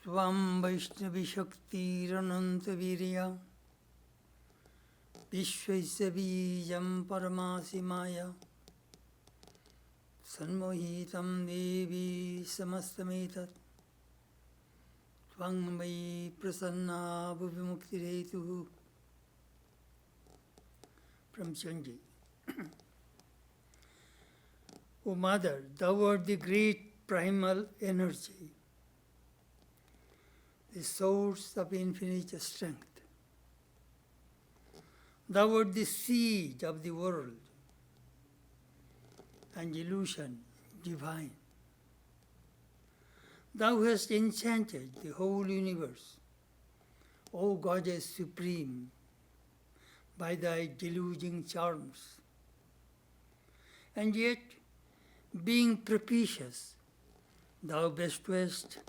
Tvam Vaishnavi Shaktirananta Virya Vishwaisya Bijam Paramasi Maya Sanmohitam Devi Samastametat Tvang Vai Prasanna Bhuvimuktiretu. From Chanji. O Mother, thou art the great primal energy, the source of infinite strength. Thou art the seed of the world and illusion divine. Thou hast enchanted the whole universe, O Goddess Supreme, by thy deluging charms. And yet, being propitious, thou bestowest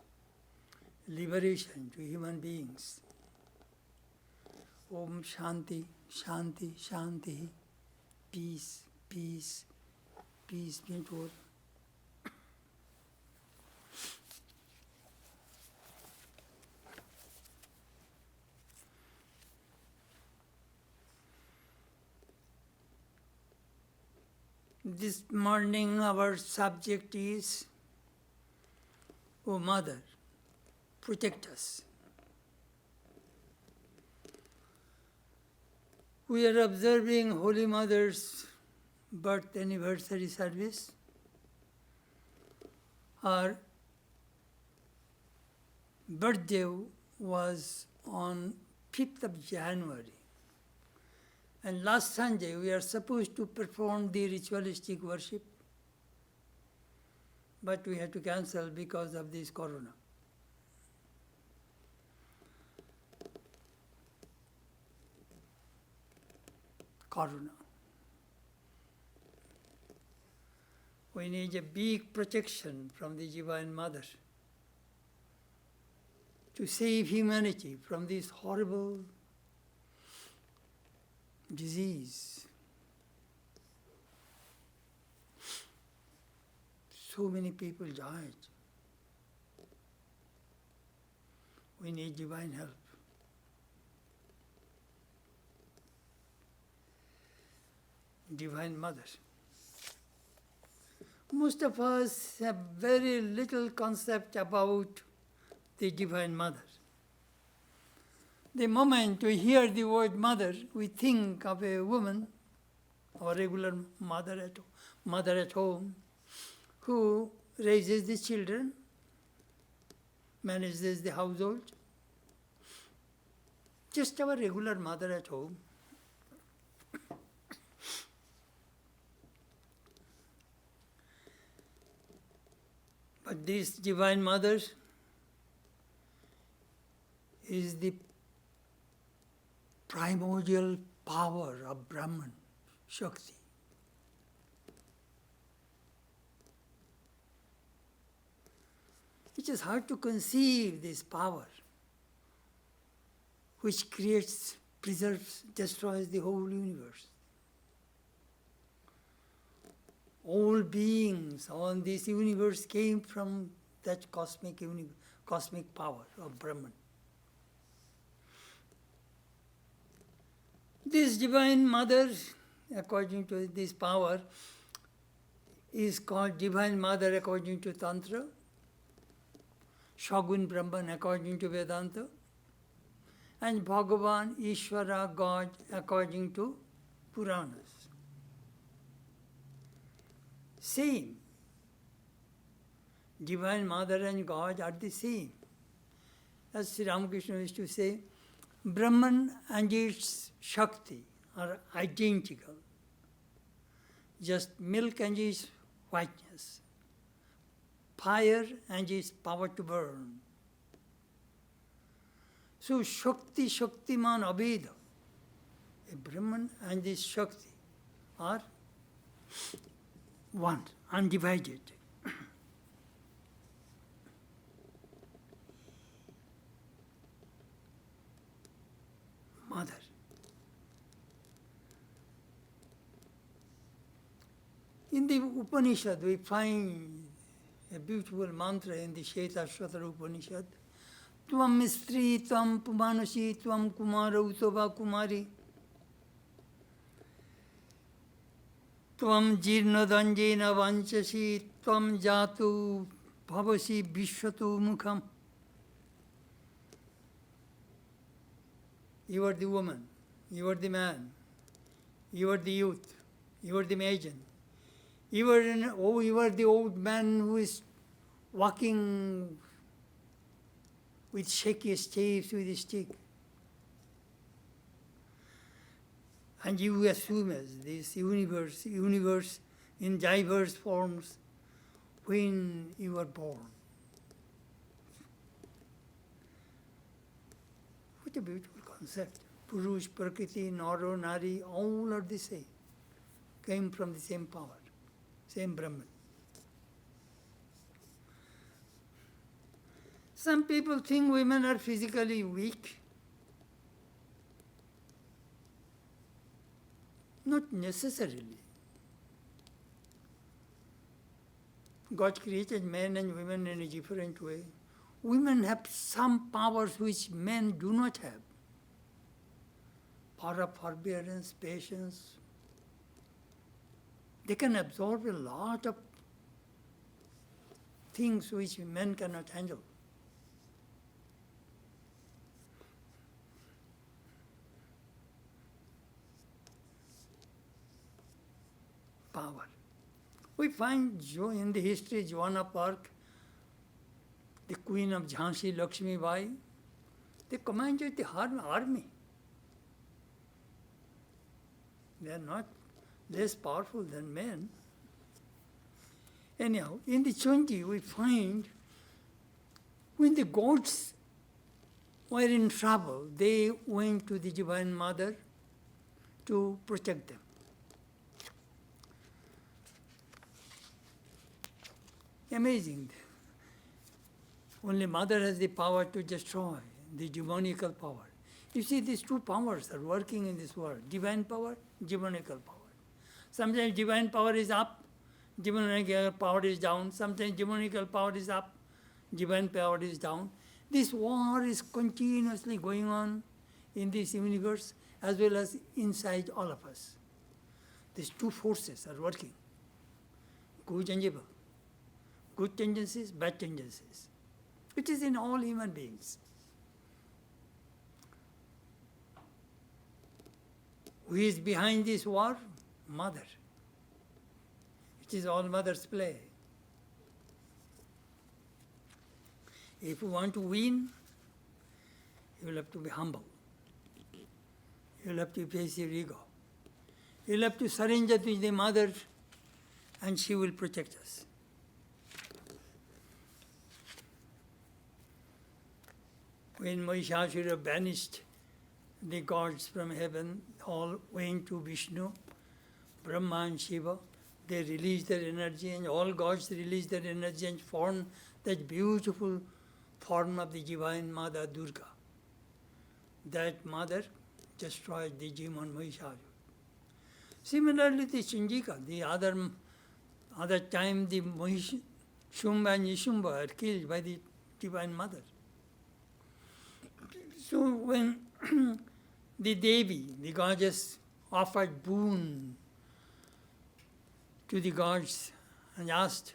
liberation to human beings. Om Shanti, Shanti, Shanti, peace, peace, peace be to all. This morning our subject is, O Mother, protect us. We are observing Holy Mother's birth anniversary service. Her birthday was on 5th of January. And last Sunday we are supposed to perform the ritualistic worship, but we had to cancel because of this corona. We need a big protection from the Divine Mother to save humanity from this horrible disease. So many people died. We need divine help. Divine Mother. Most of us have very little concept about the Divine Mother. The moment we hear the word mother, we think of a woman, or regular mother at home, who raises the children, manages the household. Just our regular mother at home. But this Divine Mother is the primordial power of Brahman, Shakti. It is hard to conceive this power which creates, preserves, destroys the whole universe. All beings on this universe came from that cosmic power of Brahman. This Divine Mother, according to this power, is called Divine Mother according to Tantra, Shagun Brahman according to Vedanta, and Bhagavan, Ishvara, God according to Puranas. Same. Divine Mother and God are the same. As Sri Ramakrishna used to say, Brahman and its Shakti are identical. Just milk and its whiteness. Fire and its power to burn. So Shakti, Shaktiman, Abheda. A Brahman and this Shakti are one, undivided. Mother. In the Upanishad, we find a beautiful mantra in the Shvetashvatara Upanishad, Tvam Stri, Tvam Pumanushi, Tvam Kumara Utoba Kumari, Tvam Jirna Danjena Vanchashi, Tvam Jatu Bhavasi Vishwatu Mukham. You are the woman, you are the man, you are the youth, you are the maiden, you are the old man who is walking with shaky steps with a stick. And you assume as this universe in diverse forms when you are born. What a beautiful concept. Purush, Prakriti, Naro, Nari, all are the same. Came from the same power, same Brahman. Some people think women are physically weak. Not necessarily. God created men and women in a different way. Women have some powers which men do not have. Power of forbearance, patience. They can absorb a lot of things which men cannot handle. Power. We find in the history Joanna Park, the queen of Jhansi, Lakshmi Bai, they commanded the army. They are not less powerful than men. Anyhow, in the Chonji we find when the gods were in trouble, they went to the Divine Mother to protect them. Amazing. Only Mother has the power to destroy, the demonical power. You see, these two powers are working in this world, divine power, demonical power. Sometimes divine power is up, demonical power is down. Sometimes demonical power is up, divine power is down. This war is continuously going on in this universe as well as inside all of us. These two forces are working, good and evil. Good tendencies, bad tendencies. It is in all human beings. Who is behind this war? Mother. It is all mother's play. If you want to win, you will have to be humble. You will have to face your ego. You will have to surrender to the mother and she will protect us. When Mahishasura banished the gods from heaven, all went to Vishnu, Brahma and Shiva. They released their energy and all gods released their energy and formed that beautiful form of the Divine Mother Durga. That mother destroyed the demon Mahishasura. Similarly, the Chandika, the other time the Shumba and Nishumba are killed by the Divine Mother. So when the Devi, the goddess, offered boon to the gods and asked,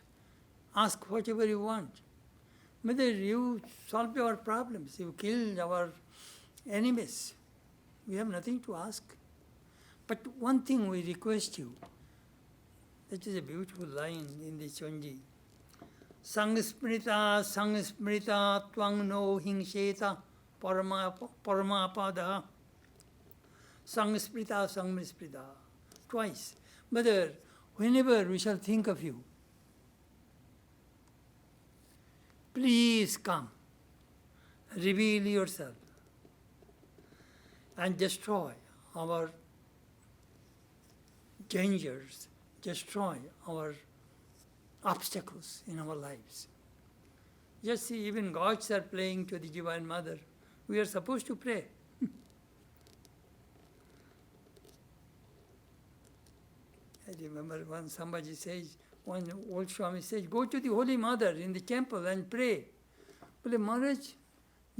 ask whatever you want. Mother, you solved our problems, you killed our enemies. We have nothing to ask. But one thing we request you, that is a beautiful line in the Chonji. Sangsmrita, sangsmrita, tvang no hingsheta. Paramapada, Sangsprita, Sangsprita, twice. Mother, whenever we shall think of you, please come, reveal yourself, and destroy our dangers, destroy our obstacles in our lives. Just see, even gods are praying to the Divine Mother. We are supposed to pray. I remember when somebody says, one old Swami says, go to the Holy Mother in the temple and pray. Well, Maharaj,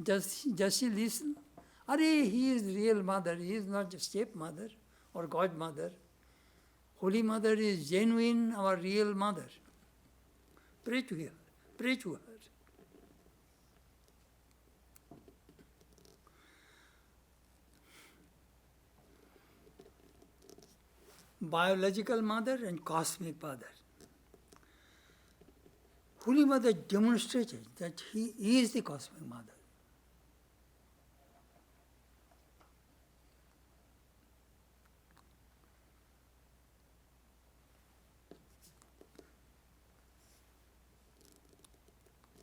Just she listen? Are he is real mother, he is not just stepmother or godmother. Holy Mother is genuine, our real mother. Pray to her, pray to her. Biological mother and cosmic mother. Holy Mother demonstrated that he is the cosmic mother.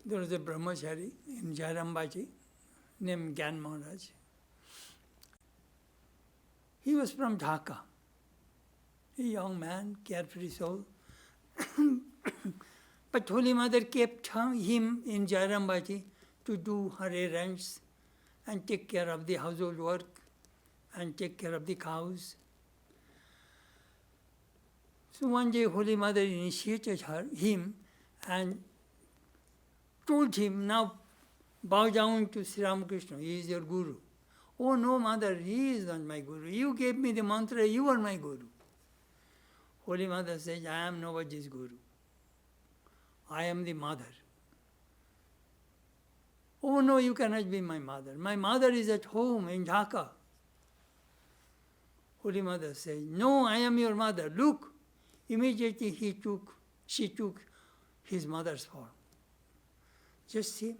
There was a brahmachari in Jairambaji named Gyan Maharaj. He was from Dhaka, a young man, carefree soul. But Holy Mother kept him in Jairambaji to do her errands and take care of the household work and take care of the cows. So one day Holy Mother initiated him and told him, now bow down to Sri Ramakrishna, he is your guru. Oh no, Mother, he is not my guru. You gave me the mantra, you are my guru. Holy Mother says, I am nobody's guru. I am the mother. Oh no, you cannot be my mother. My mother is at home in Dhaka. Holy Mother says, no, I am your mother. Look. Immediately she took his mother's form. Just see,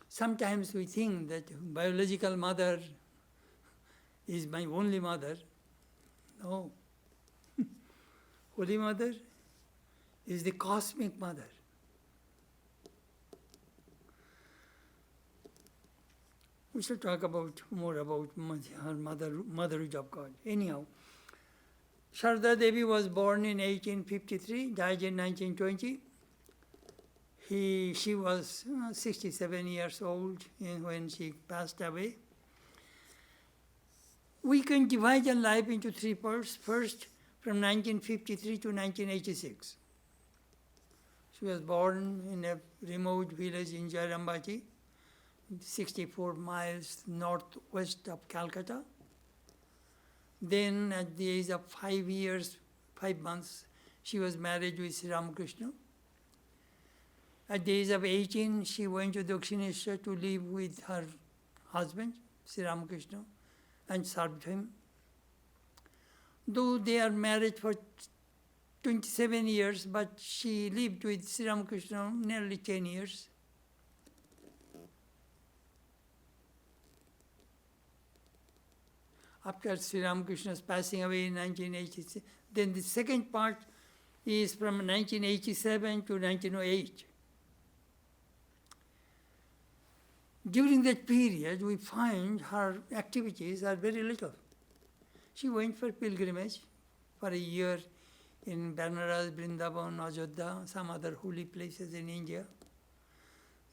sometimes we think that biological mother is my only mother. No. Holy Mother is the cosmic mother. We shall talk more about her motherhood of God. Anyhow, Sarada Devi was born in 1853, died in 1920. She was 67 years old when she passed away. We can divide her life into three parts. First, from 1953 to 1986. She was born in a remote village in Jairambaji, 64 miles northwest of Calcutta. Then at the age of 5 years, 5 months, she was married with Sri Ramakrishna. At the age of 18, she went to Dakshineshwar to live with her husband, Sri Ramakrishna, and served him. Though they are married for 27 years, but she lived with Sri Ramakrishna nearly 10 years. After Sri Ramakrishna's passing away in 1986, then the second part is from 1987 to 1908. During that period, we find her activities are very little. She went for pilgrimage for a year in Banaras, Vrindavan, Ajodhya, some other holy places in India.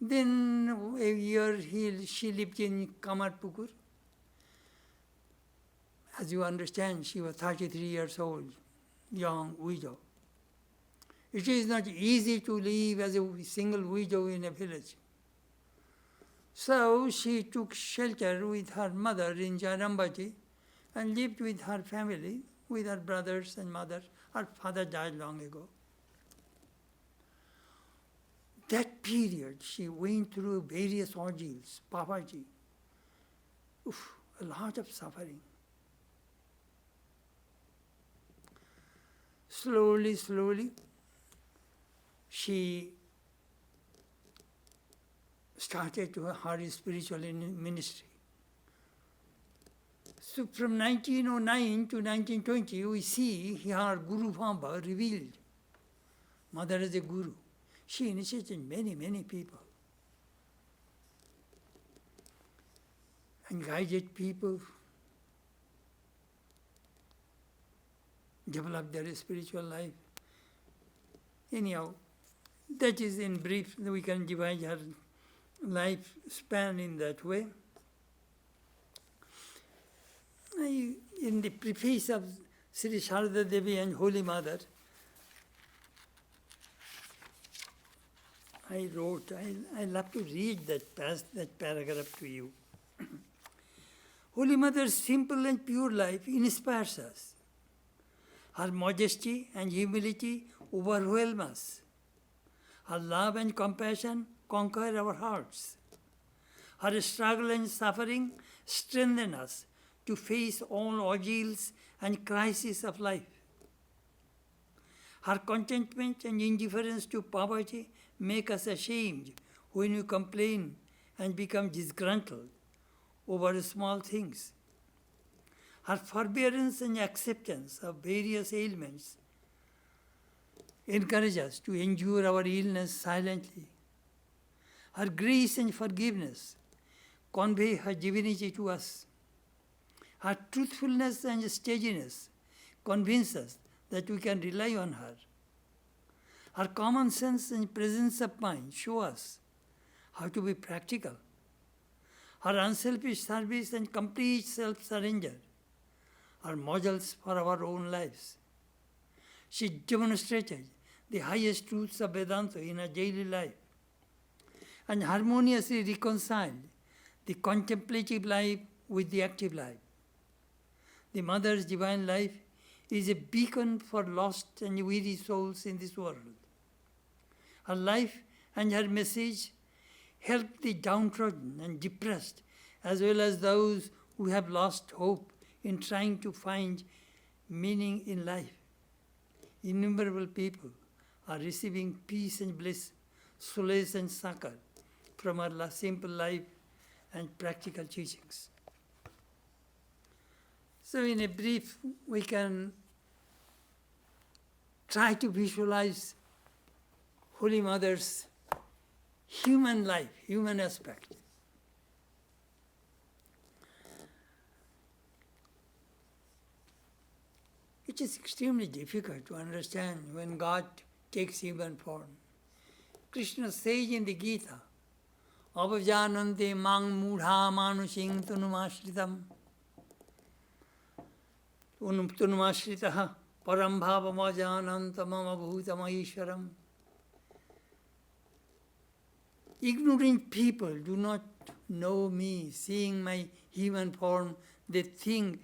Then a year she lived in Kamarpukur. As you understand, she was 33 years old, young widow. It is not easy to live as a single widow in a village. So she took shelter with her mother in Jairambaji and lived with her family, with her brothers and mother. Her father died long ago. That period, she went through various ordeals, Papaji. A lot of suffering. Slowly, she started her spiritual ministry. So from 1909 to 1920, we see her Guru Bhava revealed. Mother as a guru. She initiated many people and guided people, develop their spiritual life. Anyhow, that is in brief, we can divide her life span in that way. In the preface of Sri Sarada Devi and Holy Mother, I wrote, I love to read that paragraph to you. Holy Mother's simple and pure life inspires us. Her modesty and humility overwhelm us. Her love and compassion conquer our hearts. Her struggle and suffering strengthen us to face all ordeals and crises of life. Her contentment and indifference to poverty make us ashamed when we complain and become disgruntled over small things. Her forbearance and acceptance of various ailments encourage us to endure our illness silently. Her grace and forgiveness convey her divinity to us. Her truthfulness and steadiness convince us that we can rely on her. Her common sense and presence of mind show us how to be practical. Her unselfish service and complete self-surrender are models for our own lives. She demonstrated the highest truths of Vedanta in her daily life and harmoniously reconciled the contemplative life with the active life. The Mother's divine life is a beacon for lost and weary souls in this world. Her life and her message help the downtrodden and depressed, as well as those who have lost hope in trying to find meaning in life. Innumerable people are receiving peace and bliss, solace and succor from her simple life and practical teachings. So in a brief, we can try to visualize Holy Mother's human life, human aspect. It is extremely difficult to understand when God takes human form. Krishna says in the Gita, Avajanante mang mudha manusing tunumashritam tunumashritah param bhavamajananta mama bhutamahishwaram. Ignorant people do not know me. Seeing my human form, they think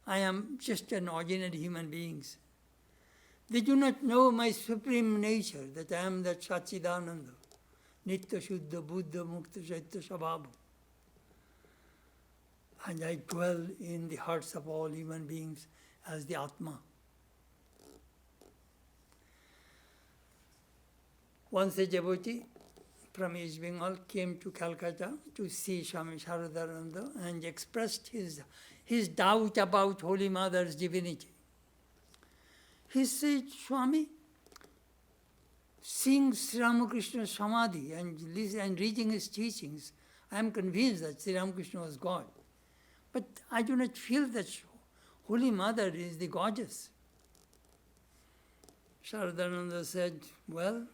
I am just an ordinary human being. They do not know my supreme nature, that I am that Satchidananda, Nitya Shuddha Buddha Mukta Chaitya Sabhabu. And I dwell in the hearts of all human beings as the Atma. Once a devotee from East Bengal came to Calcutta to see Swami Sarada and expressed his doubt about Holy Mother's divinity. He said, Swami, seeing Sri Ramakrishna's Samadhi and reading his teachings, I am convinced that Sri Ramakrishna was God. But I do not feel that Holy Mother is the goddess. Saradananda said, well,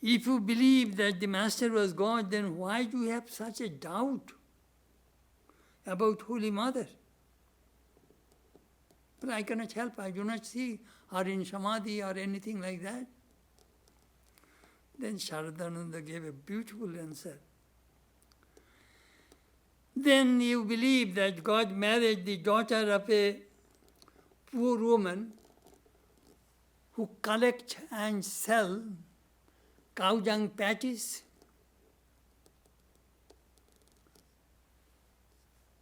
if you believe that the Master was God, then why do you have such a doubt about Holy Mother? But I cannot help, I do not see her in Samadhi or anything like that. Then Sharadananda gave a beautiful answer. Then you believe that God married the daughter of a poor woman who collect and sell cow dung patties.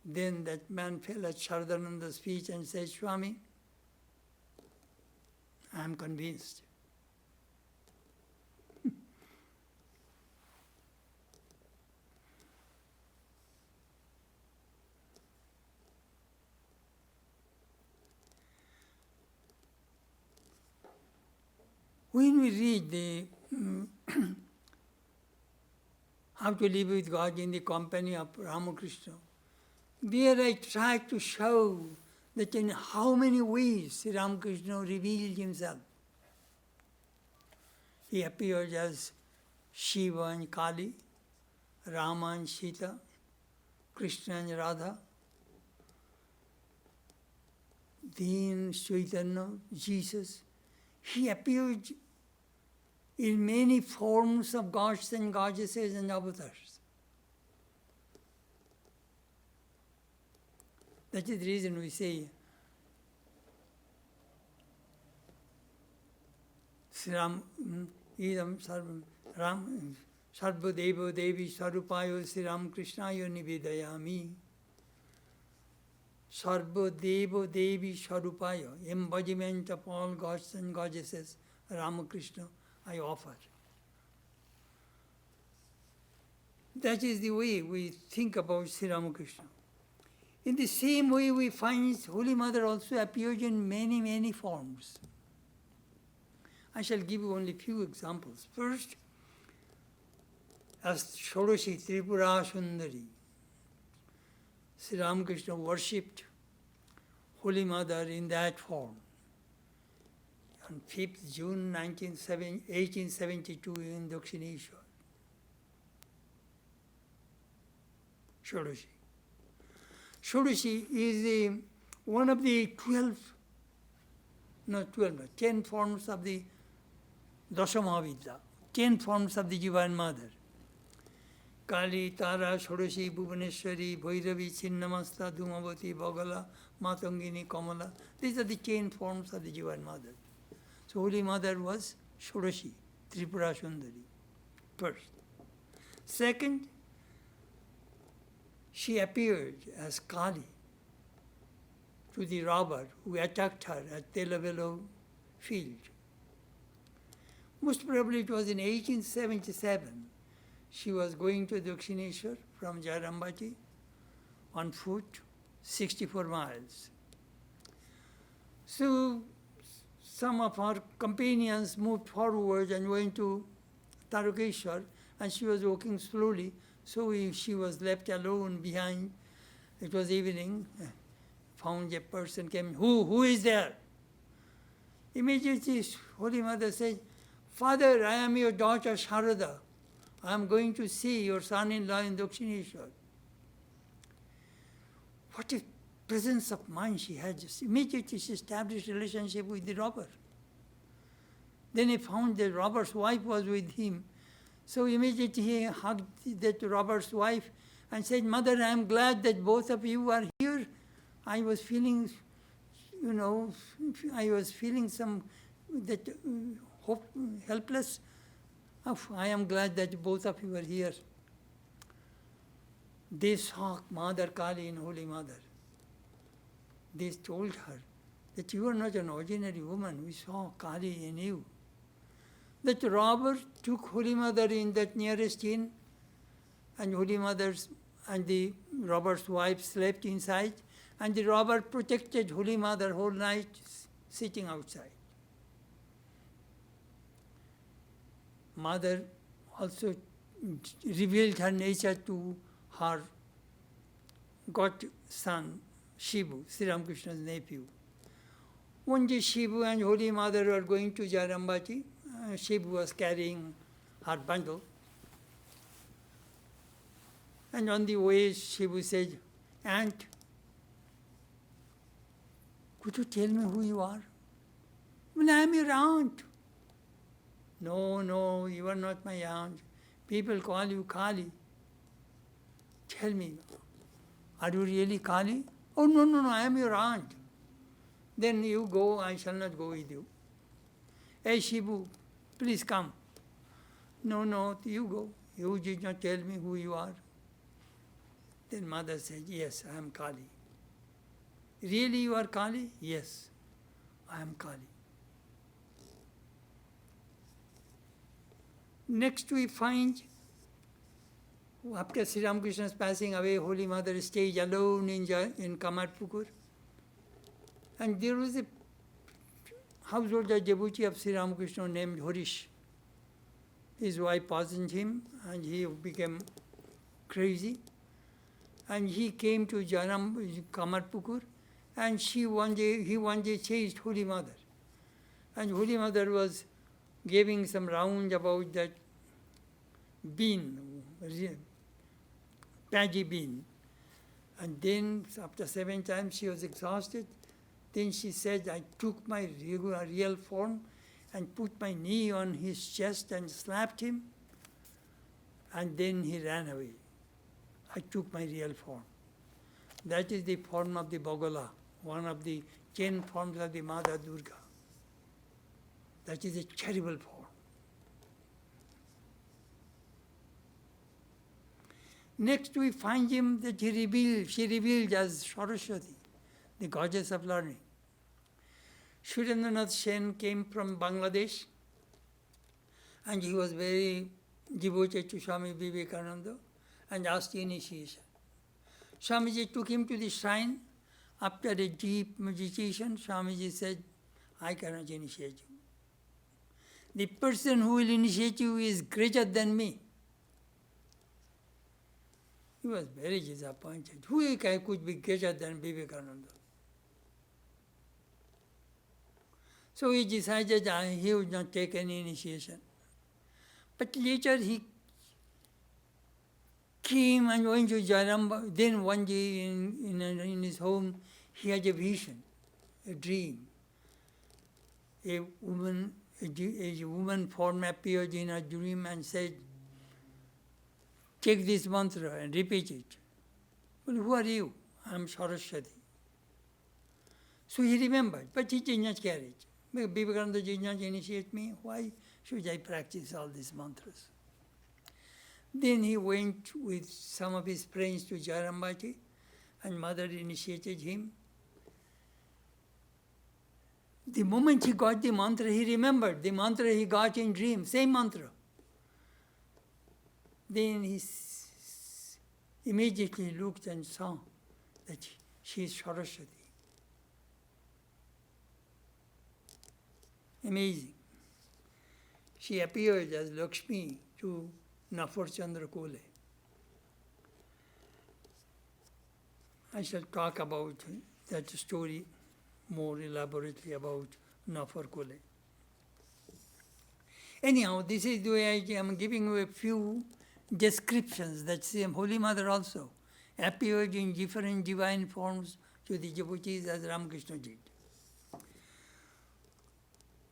Then that man fell at Sharadananda's feet and said, Swami, I am convinced. When we read the How to Live with God in the Company of Ramakrishna, there I try to show that in how many ways Sri Ramakrishna revealed himself. He appeared as Shiva and Kali, Rama and Sita, Krishna and Radha, then Chaitanya, Jesus, he appeared in many forms of gods and goddesses and avatars. That is the reason we say Sri Ram, Idam Sarvam, Ram, Sarva Devo Devi Sarupayo Sri Ram Krishnayo Nivedayami. Sarva Devo Devi Sarupayo, embodiment of all gods and goddesses, Ramakrishna, I offer. That is the way we think about Sri Ramakrishna. In the same way, we find Holy Mother also appears in many, many forms. I shall give you only few examples. First, as Shodashi Tripura Sundari, Sri Ramakrishna worshipped Holy Mother in that form. On 5th June 1872 in Dakshineshwar. Shodashi. Shodashi is one of the 10 forms of the Dasamavidya, 10 forms of the Divine Mother. Kali, Tara, Shodashi, Bhuvaneshwari, Bhairavi, Chinnamasta, Dhumavati, Bhagala, Matangini, Kamala. These are the 10 forms of the Divine Mother. So Holy Mother was Shodashi, Tripura Sundari, first. Second, she appeared as Kali to the robber who attacked her at Telavelo field. Most probably it was in 1877. She was going to Dakshineshwar from Jayarambati on foot, 64 miles. So some of her companions moved forward and went to Tarukeshwar, and she was walking slowly, so she was left alone behind. It was evening. Found a person came, who is there? Immediately Holy Mother said, Father, I am your daughter Sarada. I am going to see your son-in-law in Dakshineshwar. What a presence of mind she had. Just immediately she established a relationship with the robber. Then he found the robber's wife was with him. So immediately he hugged that robber's wife and said, Mother, I am glad that both of you are here. I was feeling, some that helpless. I am glad that both of you are here. They saw Mother Kali in Holy Mother. They told her that you are not an ordinary woman. We saw Kali in you. That robber took Holy Mother in that nearest inn, and Holy Mother's and the robber's wife slept inside, and the robber protected Holy Mother whole night sitting outside. Mother also revealed her nature to her godson, Shivu, Sri Ramakrishna's nephew. One day Shivu and Holy Mother were going to Jayarambati. Shivu was carrying her bundle. And on the way, Shivu said, Aunt, could you tell me who you are? Well, I am your aunt. No, you are not my aunt. People call you Kali. Tell me, are you really Kali? Oh, no, I am your aunt. Then you go, I shall not go with you. Hey, Shivu, please come. No, you go. You did not tell me who you are. Then Mother said, yes, I am Kali. Really you are Kali? Yes, I am Kali. Next we find, after Sri Ramakrishna's passing away, Holy Mother stayed alone in Kamarpukur. And there was a householder devotee of Sri Ramakrishna named Harish. His wife poisoned him and he became crazy. And he came to Kamarpukur, and he one day chased Holy Mother. And Holy Mother was giving some round about that bean, paddy bean. And then after 7 times she was exhausted. Then she said, I took my real form and put my knee on his chest and slapped him, and then he ran away. I took my real form. That is the form of the Bogala, one of the 10 forms of the Mother Durga. That is a terrible form. Next we find him that she revealed as Saraswati, the goddess of learning. Chetanananda Sen came from Bangladesh, and he was very devoted to Swami Vivekananda and asked initiation. Swamiji took him to the shrine. After a deep meditation, Swamiji said, I cannot initiate you. The person who will initiate you is greater than me. He was very disappointed. Who could be greater than Vivekananda? So he decided he would not take any initiation. But later he came and went to Jaramba. Then one day in his home, he had a vision, a dream. A woman form appeared in a dream and said, take this mantra and repeat it. Well, who are you? I am Saraswati. So he remembered, but he did not carry it. Vivekananda did not initiate me. Why should I practice all these mantras? Then he went with some of his friends to Jarambati, and Mother initiated him. The moment he got the mantra, he remembered the mantra he got in dream, same mantra. Then he immediately looked and saw that she is Saraswati. Amazing. She appeared as Lakshmi to Nafar Chandra Kole. I shall talk about that story more elaborately about Nafar Kole. Anyhow, this is the way I am giving you a few descriptions that same Holy Mother also appeared in different divine forms to the devotees as Ramakrishna did.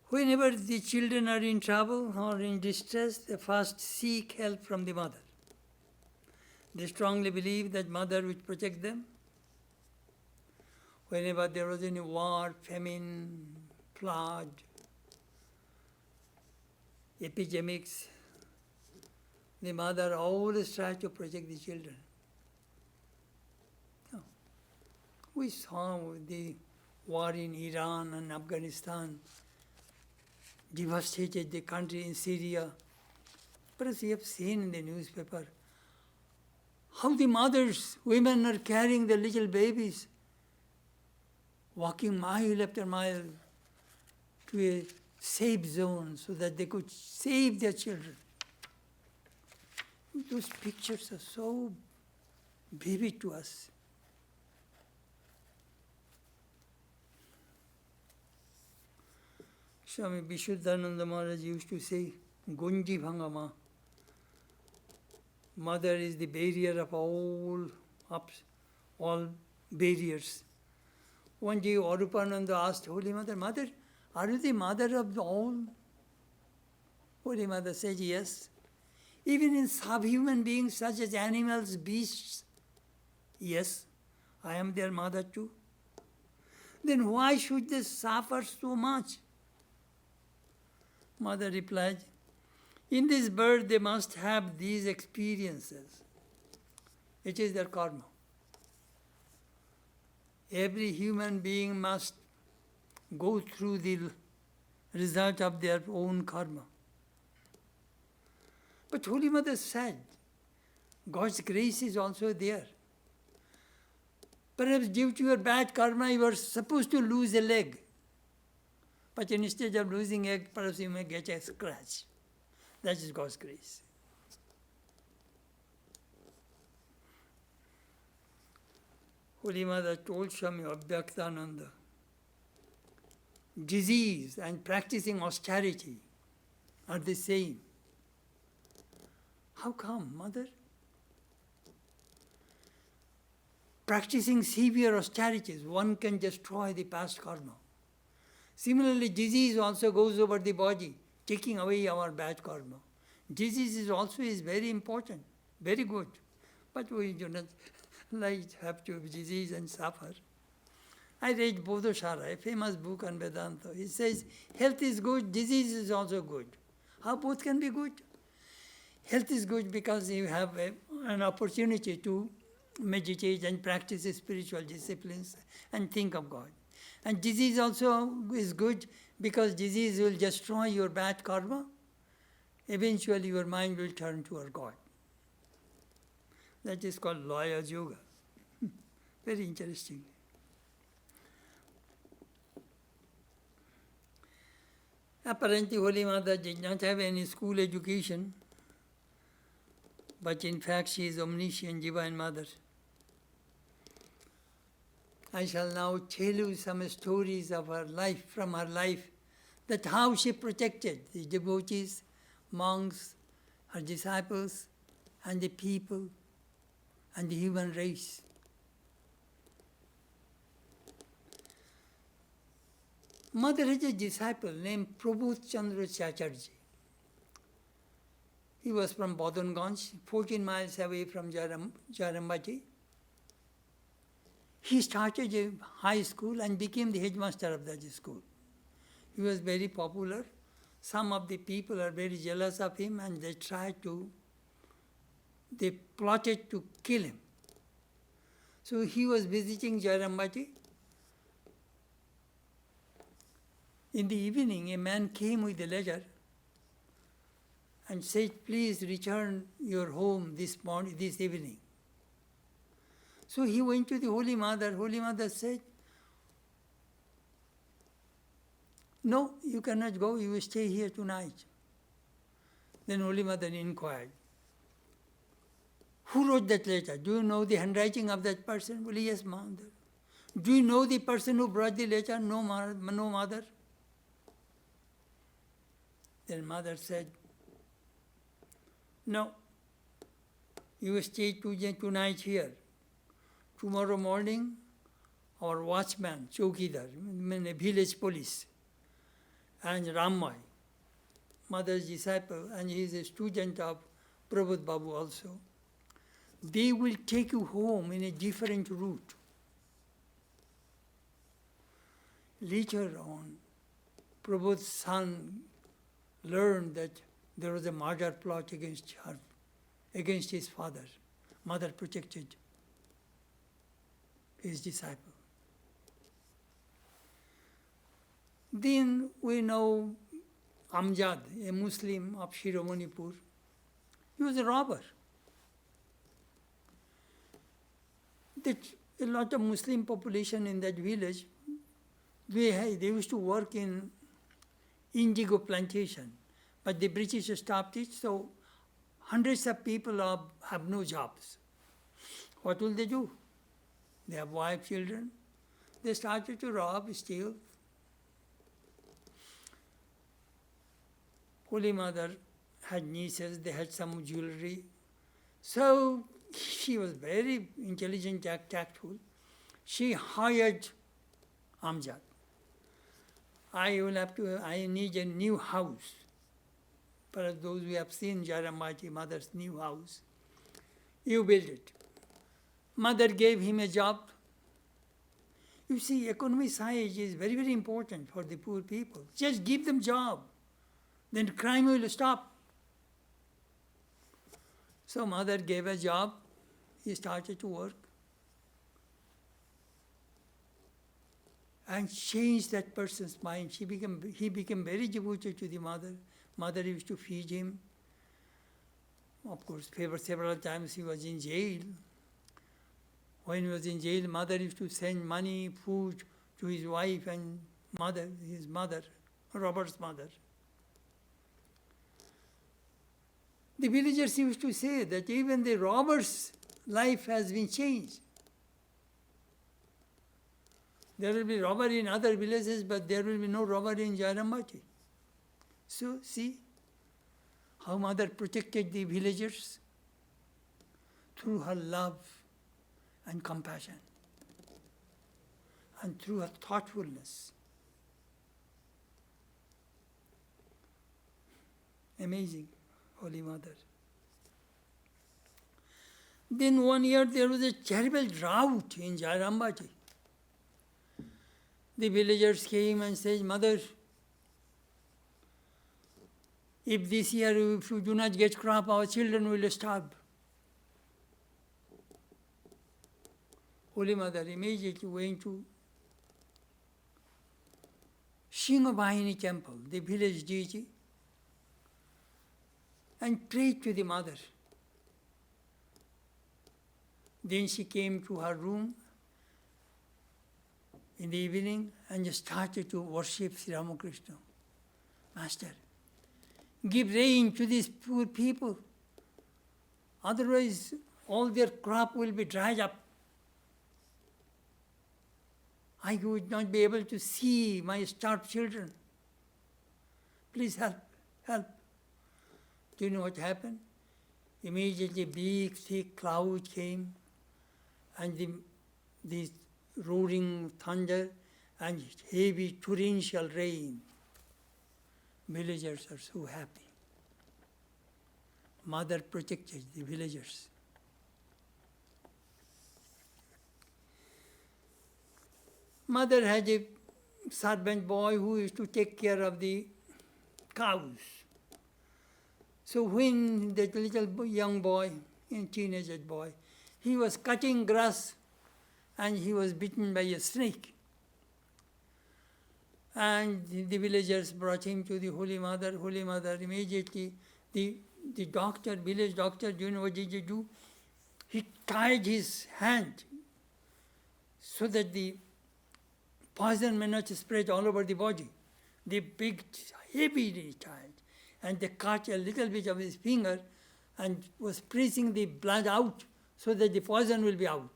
Whenever the children are in trouble or in distress, they first seek help from the mother. They strongly believe that mother will protect them. Whenever there was any war, famine, flood, epidemics, the mother always tries to protect the children. No. We saw the war in Iran and Afghanistan devastated the country in Syria. Perhaps you have seen in the newspaper how the mothers, women are carrying the little babies, walking mile after mile to a safe zone so that they could save their children. Those pictures are so vivid to us. Swami Vishuddhananda Maharaj used to say, Gunji Bhangama. Mother is the barrier of all barriers. One day Arupananda asked Holy Mother, Mother, are you the mother of all? Holy Mother said, yes. Even in subhuman beings such as animals, beasts, yes, I am their mother too. Then why should they suffer so much? Mother replied, in this birth they must have these experiences. It is their karma. Every human being must go through the result of their own karma. But Holy Mother said, God's grace is also there. Perhaps due to your bad karma, you are supposed to lose a leg. But instead of losing a leg, perhaps you may get a scratch. That is God's grace. Holy Mother told Swami Abhyaktananda, disease and practicing austerity are the same. How come, Mother? Practicing severe austerities, one can destroy the past karma. Similarly, disease also goes over the body, taking away our bad karma. Disease is very important, very good. But we do not like have to have disease and suffer. I read Bodhashara, a famous book on Vedanta. It says, health is good, disease is also good. How both can be good? Health is good because you have an opportunity to meditate and practice spiritual disciplines and think of God. And disease also is good because disease will destroy your bad karma. Eventually your mind will turn toward God. That is called lawyer's yoga. Very interesting. Apparently, Holy Mother did not have any school education, but in fact she is omniscient Divine Mother. I shall now tell you some stories of her life, from her life, that how she protected the devotees, monks, her disciples, and the people, and the human race. Mother had a disciple named Prabhu Chandra Chatterjee. He was from Bodhanganj, 14 miles away from Jarambati. He started a high school and became the headmaster of that school. He was very popular. Some of the people are very jealous of him and they plotted to kill him. So he was visiting Jarambati. In the evening, a man came with a letter and said, please return your home this evening. So he went to the Holy Mother. Holy Mother said, no, you cannot go, you will stay here tonight. Then Holy Mother inquired, who wrote that letter? Do you know the handwriting of that person? Well, yes, Mother. Do you know the person who brought the letter? No, Mother. Then Mother said, no, you will stay tonight here. Tomorrow morning, our watchman, Chowkidar, village police, and Rammai, Mother's disciple, and he is a student of Prabhupada Babu also, they will take you home in a different route. Later on, Prabhupada's son learned that there was a murder plot against his father. Mother protected his disciple. Then we know Amjad, a Muslim of Shiromanipur. He was a robber. A lot of Muslim population in that village, they used to work in indigo plantation, but the British stopped it, so hundreds of people have no jobs. What will they do? They have wife, children. They started to rob, steal. Holy Mother had nieces, they had some jewelry. So she was very intelligent, tactful. She hired Amjad. I need a new house. For those who have seen Jaramati, Mother's new house, you build it. Mother gave him a job. You see, economic science is very, very important for the poor people. Just give them job, then crime will stop. So Mother gave a job. He started to work and changed that person's mind. He became very devoted to the Mother. Mother used to feed him. Of course, several times he was in jail. When he was in jail, Mother used to send money, food to his wife and his mother, Robert's mother. The villagers used to say that even the robber's life has been changed. There will be robbery in other villages, but there will be no robbery in Jaramati. So, see how Mother protected the villagers through her love and compassion and through her thoughtfulness. Amazing, Holy Mother. Then one year there was a terrible drought in Jairambaji. The villagers came and said, Mother, if this year if you do not get crop, our children will starve. Holy Mother immediately went to Singhavahini temple, the village deity, and prayed to the mother. Then she came to her room in the evening and started to worship Sri Ramakrishna. Master, give rain to these poor people, otherwise all their crop will be dried up. I would not be able to see my starved children. Please help, help. Do you know what happened? Immediately big, thick cloud came, and the roaring thunder and heavy torrential rain. Villagers are so happy. Mother protected the villagers. Mother had a servant boy who used to take care of the cows. So when that little young boy, a teenage boy, he was cutting grass and he was bitten by a snake. And the villagers brought him to the Holy Mother. Holy Mother immediately, the doctor, village doctor, do you know what did he do? He tied his hand so that the poison may not spread all over the body. The big, heavy tied. And they cut a little bit of his finger and was pressing the blood out so that the poison will be out.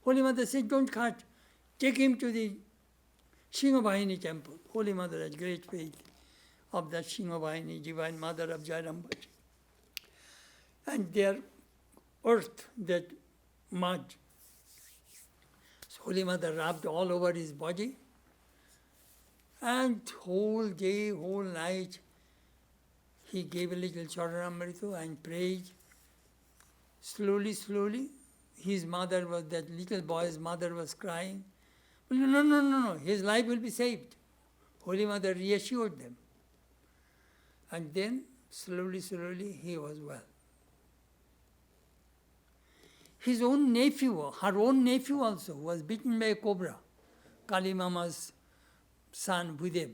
Holy Mother said, don't cut. Take him to the Singhavahini temple. Holy Mother has great faith of that Singhavahini, Divine Mother of Jairambaji. And their earth, that mud. So Holy Mother rubbed all over his body. And whole day, whole night, he gave a little Charanamrita and prayed. Slowly, slowly, his mother was, that little boy's mother was crying. But no, his life will be saved. Holy Mother reassured them. And then, slowly, slowly, he was well. His own nephew, her own nephew also, was bitten by a cobra, Kali Mama's son, Budev.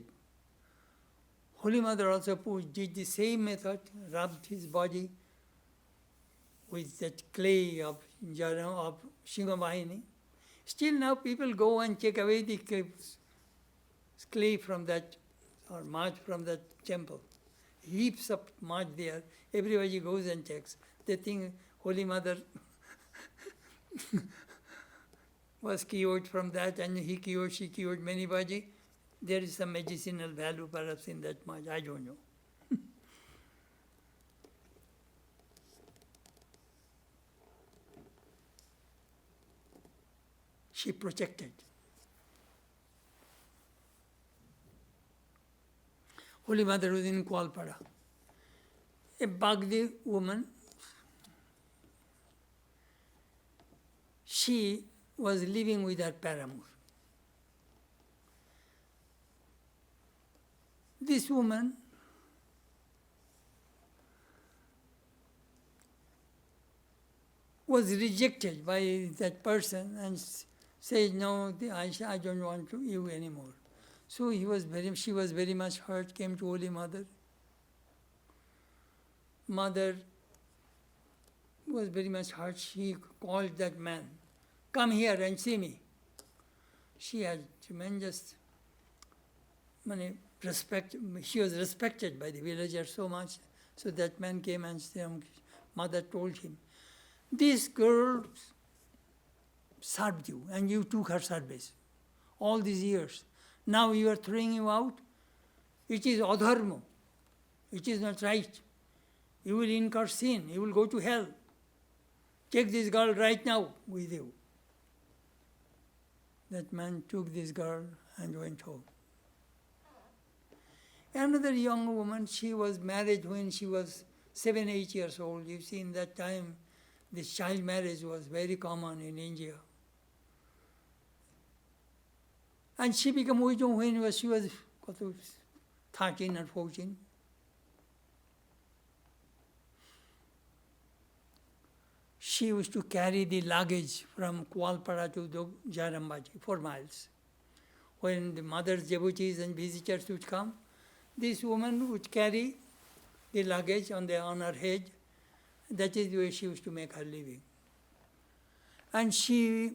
Holy Mother also did the same method, rubbed his body with that clay of Singhavahini. Still now people go and take away the clay from that, or mud from that temple. Heaps of mud there. Everybody goes and takes. They think Holy Mother was cured from that, and she cured many body. There is some medicinal value perhaps in that much, I don't know. She protected. Holy Mother was in Kualpara. A Bagdi woman, she was living with her paramour. This woman was rejected by that person and said, no, I don't want you anymore. So she was very much hurt, came to Holy Mother. Mother was very much hurt. She called that man, come here and see me. She had tremendous respect. She was respected by the villagers so much. So that man came and Mother told him, this girl served you and you took her service all these years. Now you are throwing you out. It is adharma. It is not right. You will incur sin. You will go to hell. Take this girl right now with you. That man took this girl and went home. Another young woman, she was married when she was 7, 8 years old. You see, in that time, this child marriage was very common in India. And she became widow when she was 13 or 14. She used to carry the luggage from Kualpara to Jarambaji, 4 miles. When the mothers, devotees and visitors would come, this woman would carry the luggage on her head. That is the way she used to make her living. And she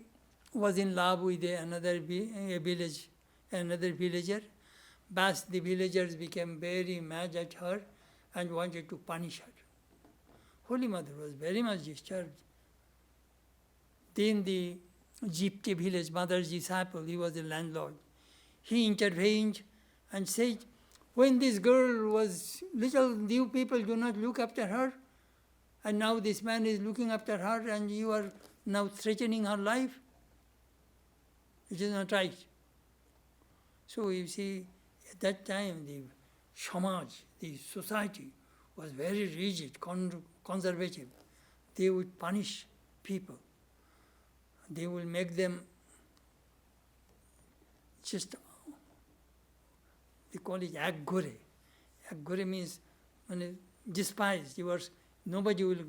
was in love with another villager. But the villagers became very mad at her and wanted to punish her. Holy Mother was very much disturbed. Then the Jipti village, mother's disciple, he was the landlord. He intervened and said, when this girl was little, you people do not look after her, and now this man is looking after her and you are now threatening her life. It is not right. So you see, at that time the Samaj, the society, was very rigid, conservative. They would punish people. They will make them just, they call it aggore. Aggore means despised. Nobody will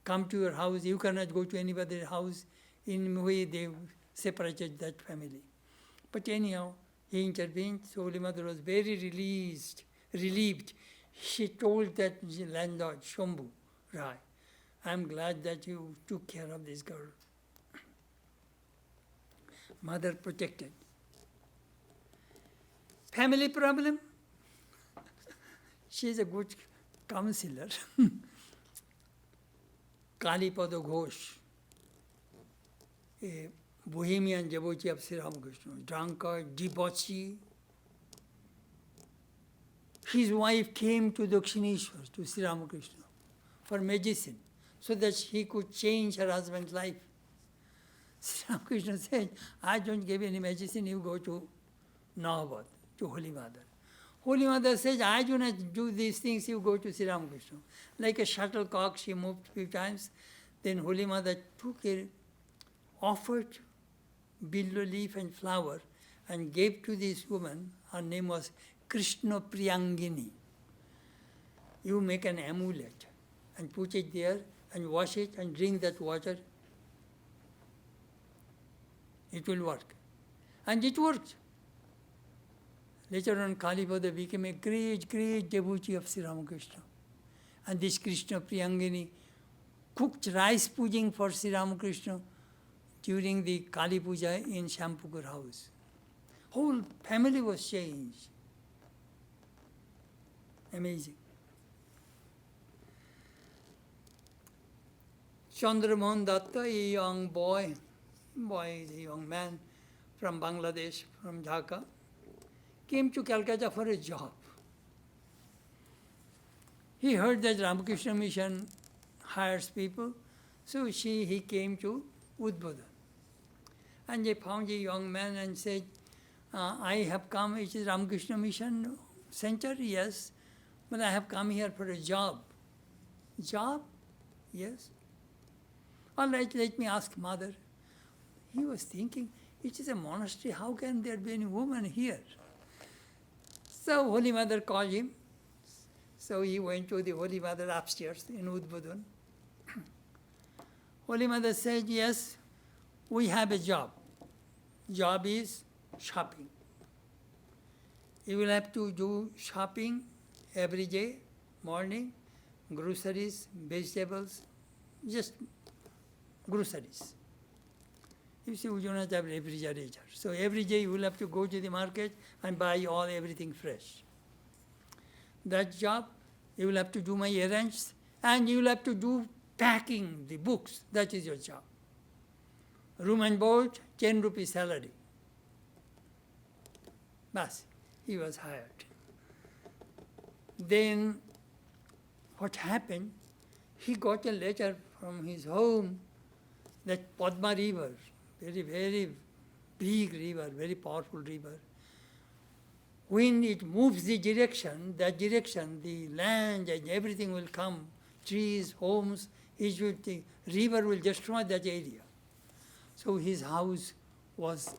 come to your house. You cannot go to anybody's house. In a way, they separated that family. But anyhow, he intervened. So Holy Mother was very relieved. She told that landlord, Shambhu Rai, I am glad that you took care of this girl. Mother protected. Family problem? She is a good counselor. Kalipada Ghosh, a Bohemian devotee of Sri Ramakrishna, drunkard, debauchee. His wife came to Dakshineshwar, to Sri Ramakrishna, for medicine, so that he could change her husband's life. Sri Ramakrishna said, I don't give any medicine, you go to Nahabad, to Holy Mother. Holy Mother says, I do not do these things, you go to Sri Ramakrishna. Like a shuttlecock, she moved 3 times. Then Holy Mother offered billow leaf and flower and gave to this woman, her name was Krishna Priyangini. You make an amulet and put it there and wash it and drink that water. It will work. And it worked. Later on, Kalipada became a great, great devotee of Sri Ramakrishna. And this Krishna Priyangini cooked rice pudding for Sri Ramakrishna during the Kali Puja in Shampukur house. Whole family was changed. Amazing. Chandramohan Datta, a young boy is a young man from Bangladesh, from Dhaka, came to Calcutta for a job. He heard that Ramakrishna Mission hires people, so he came to Udbodhan. And they found a young man and said, I have come, it is Ramakrishna Mission Center? Yes, but I have come here for a job. Job? Yes. All right, let me ask Mother. He was thinking, it is a monastery, how can there be any woman here? So Holy Mother called him. So he went to the Holy Mother upstairs in Udbodhan. Holy Mother said, yes, we have a job. Job is shopping. You will have to do shopping every day, morning, groceries, vegetables, just groceries. You see, we do not have refrigerator. So every day you will have to go to the market and buy everything fresh. That job, you will have to do my errands, and you will have to do packing the books. That is your job. Room and board, 10 rupees salary. Bas, he was hired. Then what happened, he got a letter from his home that Padma River, very, very big river, very powerful river, when it moves the direction, that direction, the land and everything will come, trees, homes, the river will destroy that area. So his house was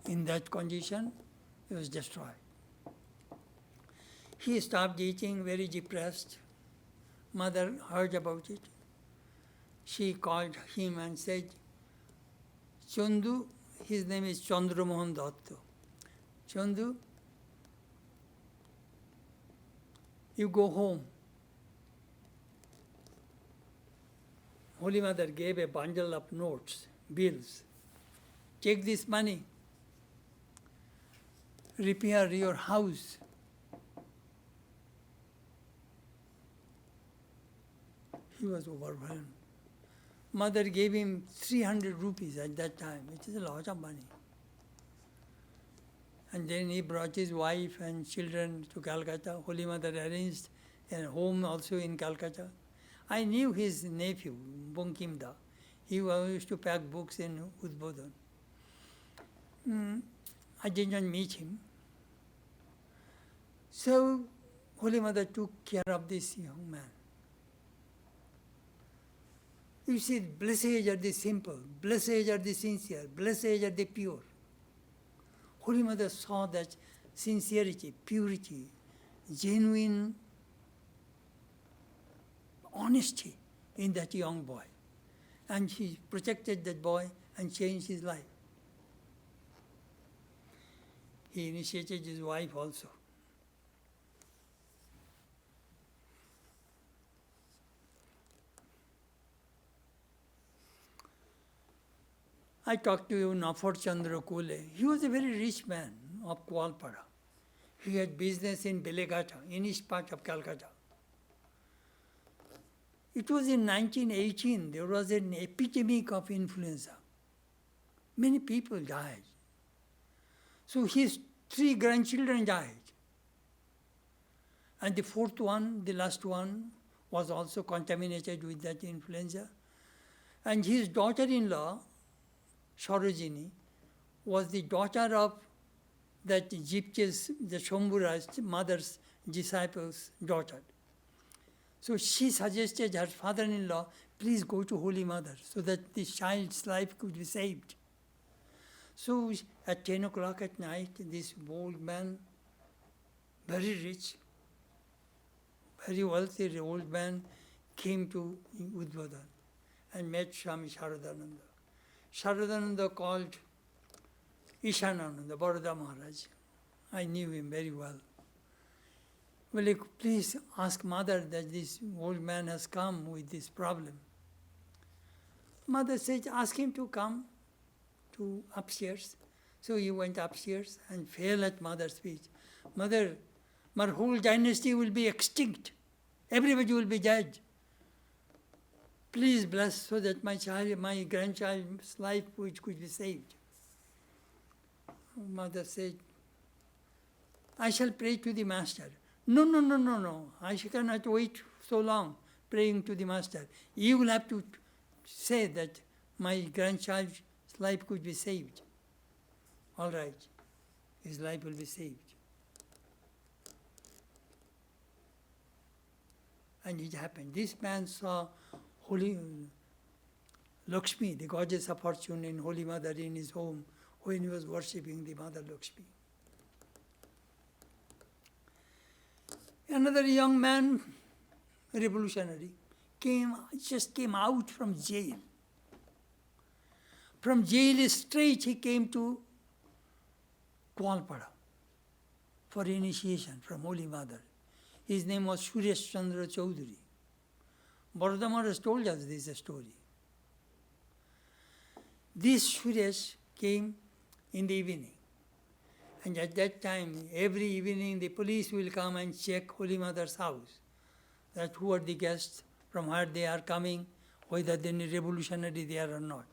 in that condition, it was destroyed. He stopped eating, very depressed. Mother heard about it. She called him and said, Chandu, his name is Chandramohan Datta. Chandu, you go home. Holy Mother gave a bundle of notes, bills. Take this money, repair your house. He was overwhelmed. Mother gave him 300 rupees at that time, which is a lot of money. And then he brought his wife and children to Calcutta. Holy Mother arranged a home also in Calcutta. I knew his nephew, Bonkimda. He used to pack books in Udbodhan. I did not meet him. So Holy Mother took care of this young man. You see, blessed are the simple, blessed are the sincere, blessed are the pure. Holy Mother saw that sincerity, purity, genuine honesty in that young boy. And she protected that boy and changed his life. He initiated his wife also. I talked to you, Nafar Chandra Kule. He was a very rich man of Kualpara. He had business in Belegata, in east part of Calcutta. It was in 1918, there was an epidemic of influenza. Many people died. So his 3 grandchildren died. And the 4th one, the last one, was also contaminated with that influenza. And his daughter-in-law, Sarojini, was the daughter of that Egyptian's, the Shambhura's mother's disciple's daughter. So she suggested her father-in-law, please go to Holy Mother so that this child's life could be saved. So at 10 o'clock at night, this old man, very rich, very wealthy old man, came to Udbodhan and met Swami Saradananda. Saradananda called Ishanananda, Baroda Maharaj. I knew him very well. Will you please ask Mother that this old man has come with this problem? Mother said, ask him to come to upstairs. So he went upstairs and fell at Mother's feet. Mother, my whole dynasty will be extinct. Everybody will be dead. Please bless so that my grandchild's life could be saved. Mother said, I shall pray to the Master. No. I cannot wait so long praying to the Master. You will have to say that my grandchild's life could be saved. All right, his life will be saved. And it happened. This man saw Holy Lakshmi, the goddess of fortune, in Holy Mother in his home when he was worshipping the Mother Lakshmi. Another young man, revolutionary, just came out from jail. From jail straight he came to Kualpara for initiation from Holy Mother. His name was Suresh Chandra Chaudhary. Baroda Maharaj told us this story. This Suresh came in the evening. And at that time, every evening the police will come and check Holy Mother's house, that who are the guests, from where they are coming, whether they are revolutionary there or not.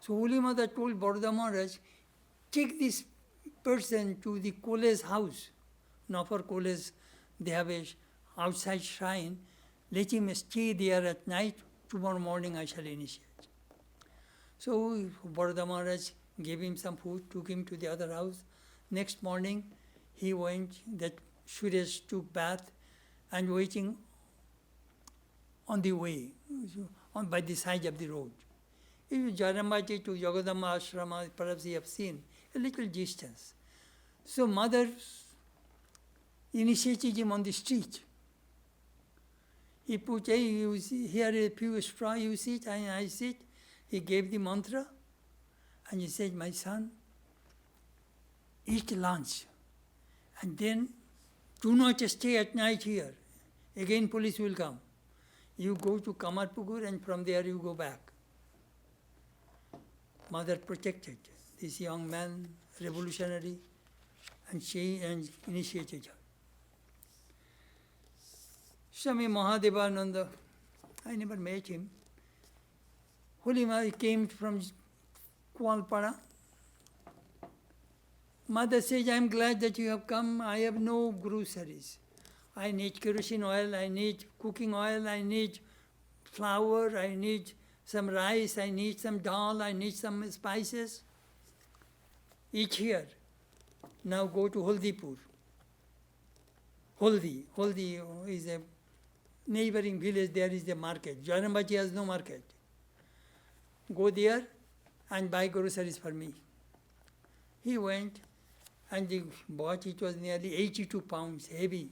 So Holy Mother told Baroda Maharaj, take this person to the Kole's house. Nafar Kole's, they have a outside shrine. Let him stay there at night. Tomorrow morning I shall initiate. So Baroda Maharaj gave him some food, took him to the other house. Next morning he went, that Suresh took bath and waiting on the way, by the side of the road. It was Jarambaji to Yagodama Ashrama, perhaps you have seen, a little distance. So mother initiated him on the street. He put, hey, you see, here a few straw, you sit, and I sit. He gave the mantra, and he said, my son, eat lunch, and then do not stay at night here. Again police will come. You go to Kamarpukur, and from there you go back. Mother protected this young man, revolutionary, and she initiated her. Swami Mahadevananda, I never met him. Holy Mother came from Kualpara. Mother says, I am glad that you have come. I have no groceries. I need kerosene oil, I need cooking oil, I need flour, I need some rice, I need some dal, I need some spices. Eat here. Now go to Holdipur. Holdi is a neighboring village, there is a market. Jarambaji has no market. Go there and buy groceries for me. He went and he bought, it was nearly 82 pounds, heavy.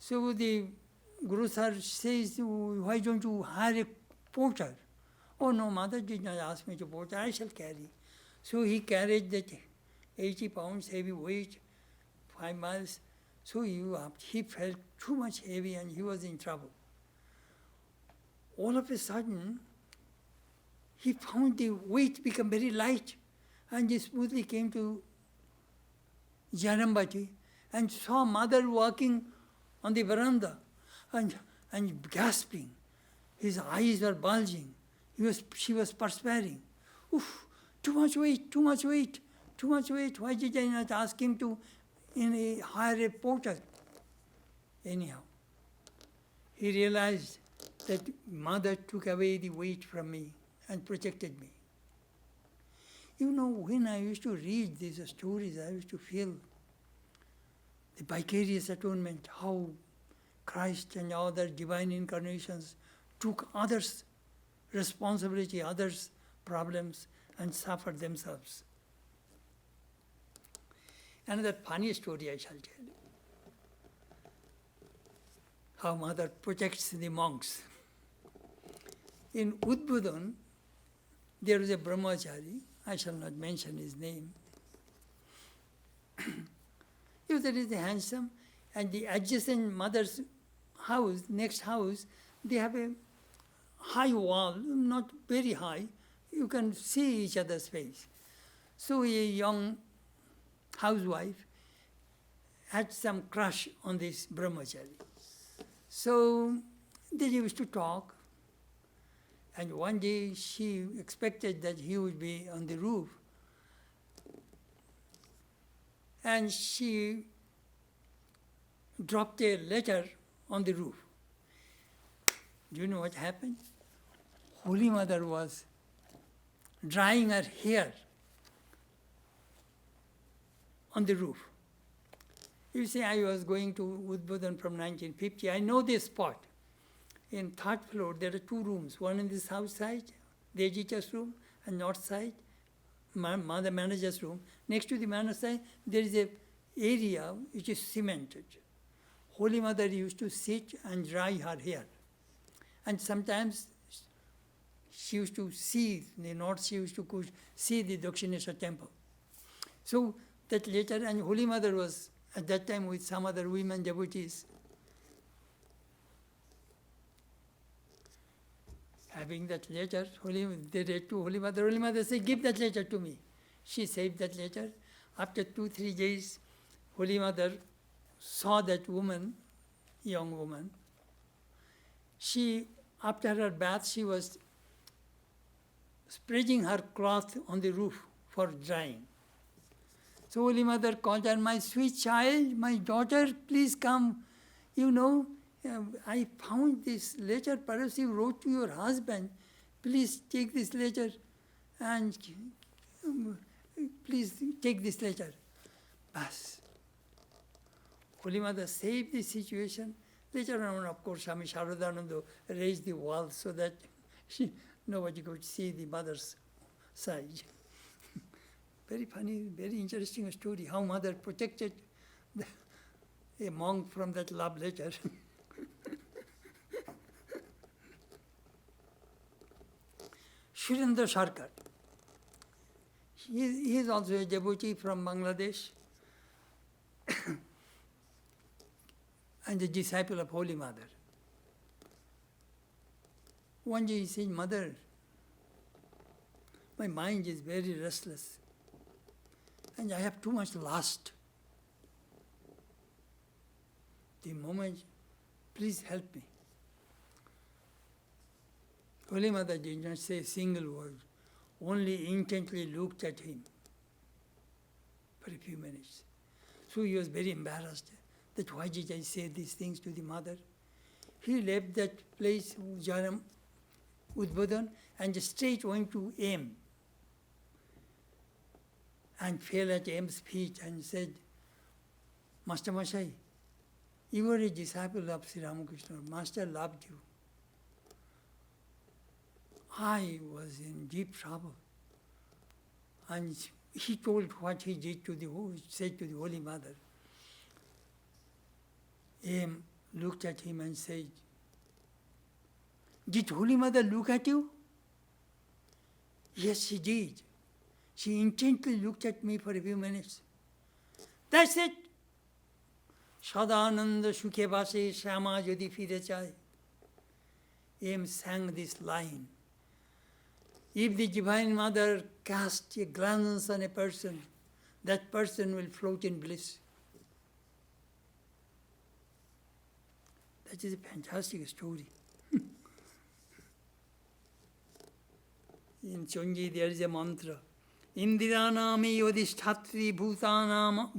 So the grocer says, why don't you hire a porter? Oh no, mother did not ask me to porter, I shall carry. So he carried that 80 pounds heavy weight, 5 miles. So he felt too much heavy and he was in trouble. All of a sudden, he found the weight become very light, and he smoothly came to Jarambaji and saw mother walking on the veranda and gasping. His eyes were bulging. She was perspiring. Oof, too much weight, too much weight, too much weight. Why did I not ask him to hire a porter? Anyhow, he realized that mother took away the weight from me and protected me. You know, when I used to read these stories, I used to feel the vicarious atonement, how Christ and other divine incarnations took others' responsibility, others' problems, and suffered themselves. Another funny story I shall tell you. How mother protects the monks. In Udbodhan, there was a brahmachari, I shall not mention his name. He was very handsome, and the adjacent mother's house, next house, they have a high wall, not very high. You can see each other's face. So a young housewife had some crush on this brahmachari. So they used to talk, and one day she expected that he would be on the roof. And she dropped a letter on the roof. Do you know what happened? Holy Mother was drying her hair on the roof. You see, I was going to Udbodhan from 1950. I know this spot. In third floor, there are two rooms. One in the south side, the editor's room, and north side, the manager's room. Next to the manager's side, there is a area which is cemented. Holy Mother used to sit and dry her hair. And sometimes she used to see, in the north she used to see the Dakshineshwar temple. So that later, and Holy Mother was at that time with some other women devotees, having that letter, they read to Holy Mother. Holy Mother said, give that letter to me. She saved that letter. After 2-3 days, Holy Mother saw that woman, young woman. After her bath, she was spreading her cloth on the roof for drying. So Holy Mother called her, my sweet child, my daughter, please come. You know, I found this letter, perhaps you wrote to your husband. Please take this letter and please take this letter. Bas. Holy Mother saved the situation. Later on, of course, Swami Sarada raised the wall so that nobody could see the mother's side. Very funny, very interesting story, how mother protected a monk from that love letter. Surendra Sarkar. He is also a devotee from Bangladesh and a disciple of Holy Mother. One day he said, Mother, my mind is very restless and I have too much lust. The moment, please help me. Holy Mother did not say a single word, only intently looked at him for a few minutes. So he was very embarrassed that why did I say these things to the mother? He left that place, Jaram, Udbodhan, and straight went to M and fell at M's feet and said, Master Mashai, you were a disciple of Sri Ramakrishna. Master loved you. I was in deep trouble. And he told what he did said to the Holy Mother. M looked at him and said, did Holy Mother look at you? Yes, she did. She intently looked at me for a few minutes. That's it. Sadananda sukhe base shama jodi fire chai. M sang this line. If the Divine Mother casts a glance on a person, that person will float in bliss. That is a fantastic story. In Chonji there is a mantra. Indiranami yodhishthatri bhutanam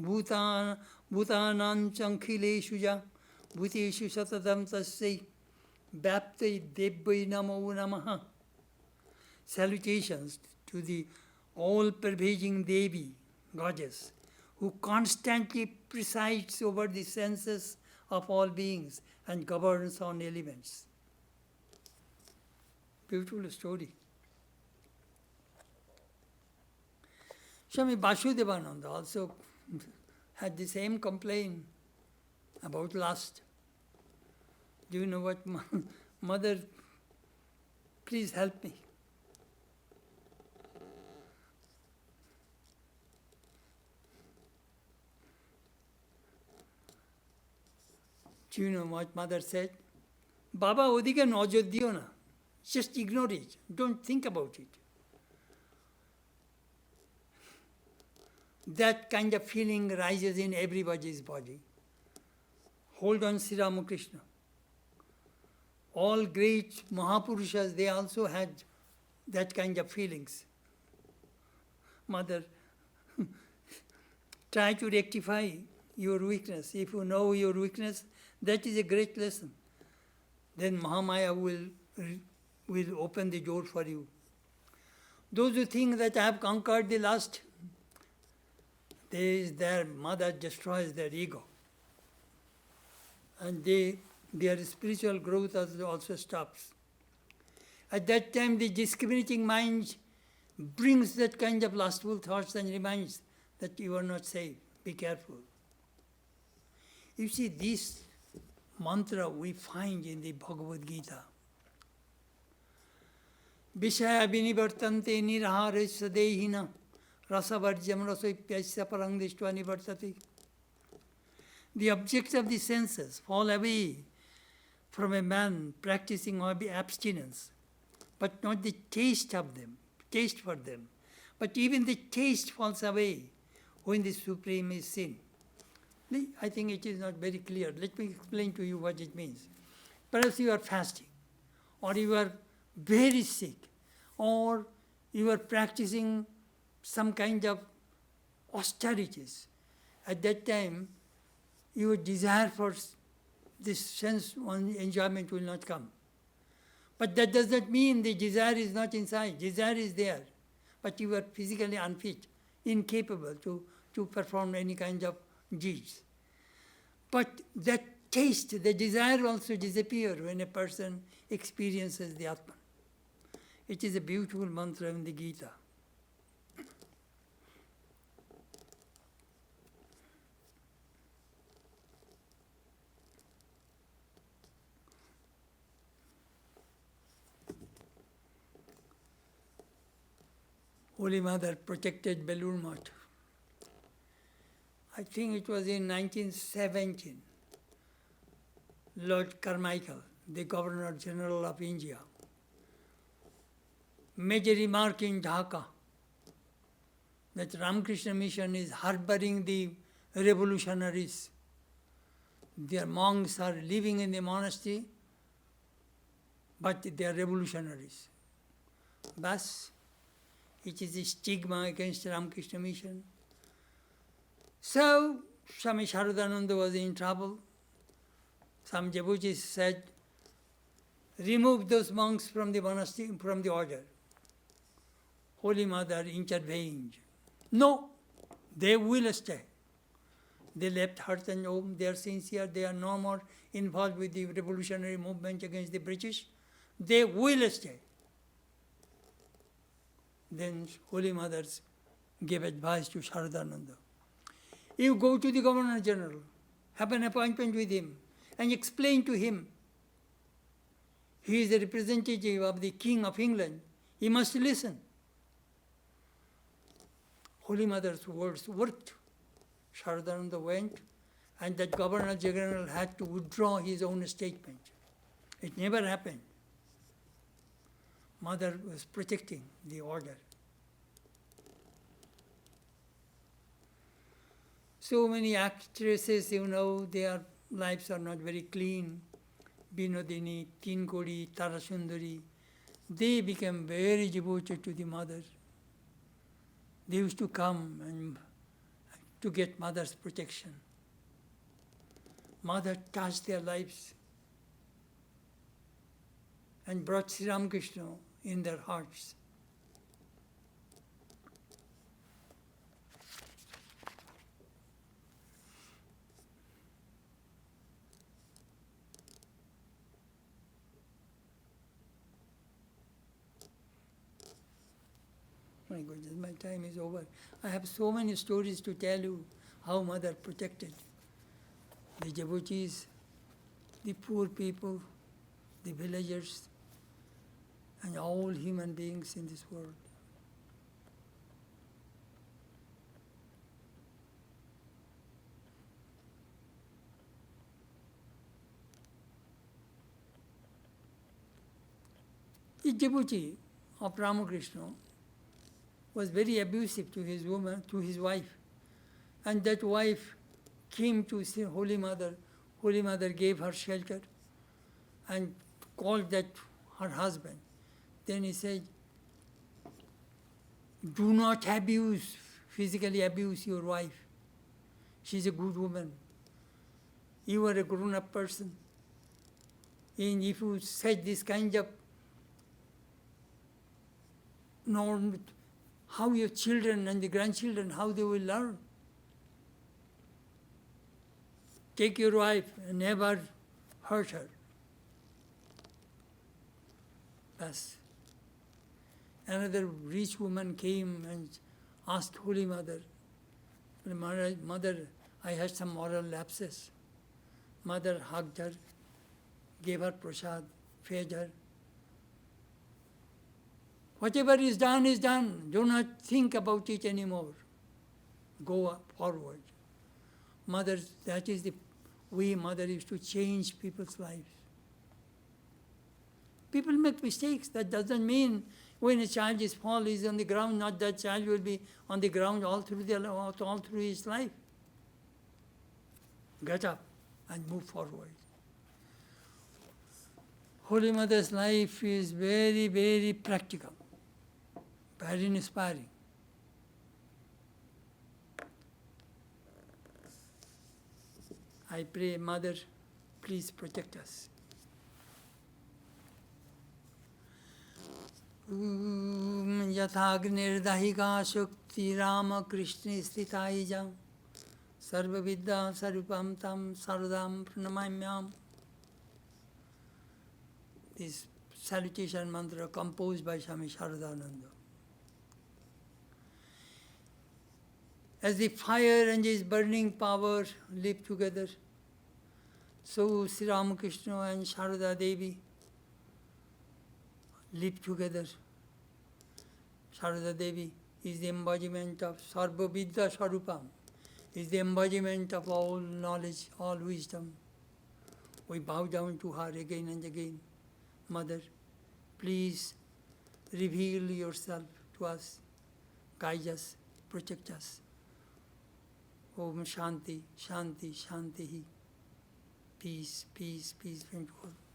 chankhileshuja bhuteshu satatam tassai bhaptai debbai namo namaha. Salutations to the all-pervading Devi, goddess, who constantly presides over the senses of all beings and governs on elements. Beautiful story. Swami Vasudevananda also had the same complaint about lust. Do you know what, Mother, please help me. Do you know what Mother said? Baba, odike nojor diyo na. Just ignore it. Don't think about it. That kind of feeling rises in everybody's body. Hold on, Sri Ramakrishna. All great Mahapurushas, they also had that kind of feelings. Mother, try to rectify your weakness. If you know your weakness, that is a great lesson. Then Mahamaya will open the door for you. Those who think that I have conquered the lust, their mother destroys their ego. And their spiritual growth also stops. At that time, the discriminating mind brings that kind of lustful thoughts and reminds that you are not safe. Be careful. You see, this mantra we find in the Bhagavad Gita. Vishaya vinivartante nirahare sadehina rasavarjam rasoipyasya parangdishtva nivartate. The objects of the senses fall away from a man practicing abstinence, but not the taste of them, taste for them. But even the taste falls away when the supreme is seen. I think it is not very clear. Let me explain to you what it means. Perhaps you are fasting, or you are very sick, or you are practicing some kind of austerities. At that time, your desire for this sense enjoyment will not come. But that does not mean the desire is not inside. Desire is there, but you are physically unfit, incapable to perform any kind of deeds. But that taste, the desire also disappears when a person experiences the Atman. It is a beautiful mantra in the Gita. Holy Mother protected Belur Math. I think it was in 1917. Lord Carmichael, the Governor General of India, made a remark in Dhaka that Ramakrishna Mission is harboring the revolutionaries. Their monks are living in the monastery, but they are revolutionaries. Thus, it is a stigma against Ramakrishna Mission. So, Swami Saradananda was in trouble. Some devotees said, remove those monks from the monastery, from the order. Holy Mother intervened. No, they will stay. They left heart and home, they are sincere, they are no more involved with the revolutionary movement against the British. They will stay. Then Holy Mother gave advice to Saradananda. You go to the Governor General, have an appointment with him, and explain to him. He is a representative of the King of England. He must listen. Holy Mother's words worked. Saradananda went, and that Governor General had to withdraw his own statement. It never happened. Mother was protecting the order. So many actresses, their lives are not very clean. Binodini, Tinkodi, Tarasundari, they became very devoted to the mother. They used to come and to get mother's protection. Mother touched their lives and brought Sri Ramakrishna in their hearts. My goodness, my time is over. I have so many stories to tell you how Mother protected the devotees, the poor people, the villagers, and all human beings in this world. The devotee of Ramakrishna was very abusive to his woman, to his wife. And that wife came to see Holy Mother. Holy Mother gave her shelter and called that her husband. Then he said, do not physically abuse your wife. She's a good woman. You are a grown-up person. And if you said this kind of norm, how your children and the grandchildren, how they will learn. Take your wife and never hurt her. Thus, another rich woman came and asked Holy Mother, Mother, I had some moral lapses. Mother hugged her, gave her prasad, fed her. Whatever is done is done. Do not think about it anymore. Go forward. Mother, that is the way Mother used to change people's lives. People make mistakes. That doesn't mean when a child is on the ground, not that child will be on the ground all through his life. Get up and move forward. Holy Mother's life is very, very practical, very inspiring. I pray, Mother, please protect us. यथाग्निर्दहिका शक्ति राम कृष्ण स्थिताय जं Sarva Vidya Sarupam Tam Saradam Pranamamyam. This salutation mantra composed by Swami Saradananda. As the fire and his burning power live together, so Sri Ramakrishna and Sarada Devi live together. Sarada Devi is the embodiment of Sarva Vidya Sarupam, is the embodiment of all knowledge, all wisdom. We bow down to her again and again. Mother, please reveal yourself to us, guide us, protect us. Om Shanti, Shanti, Shanti. Peace, peace, peace be to all.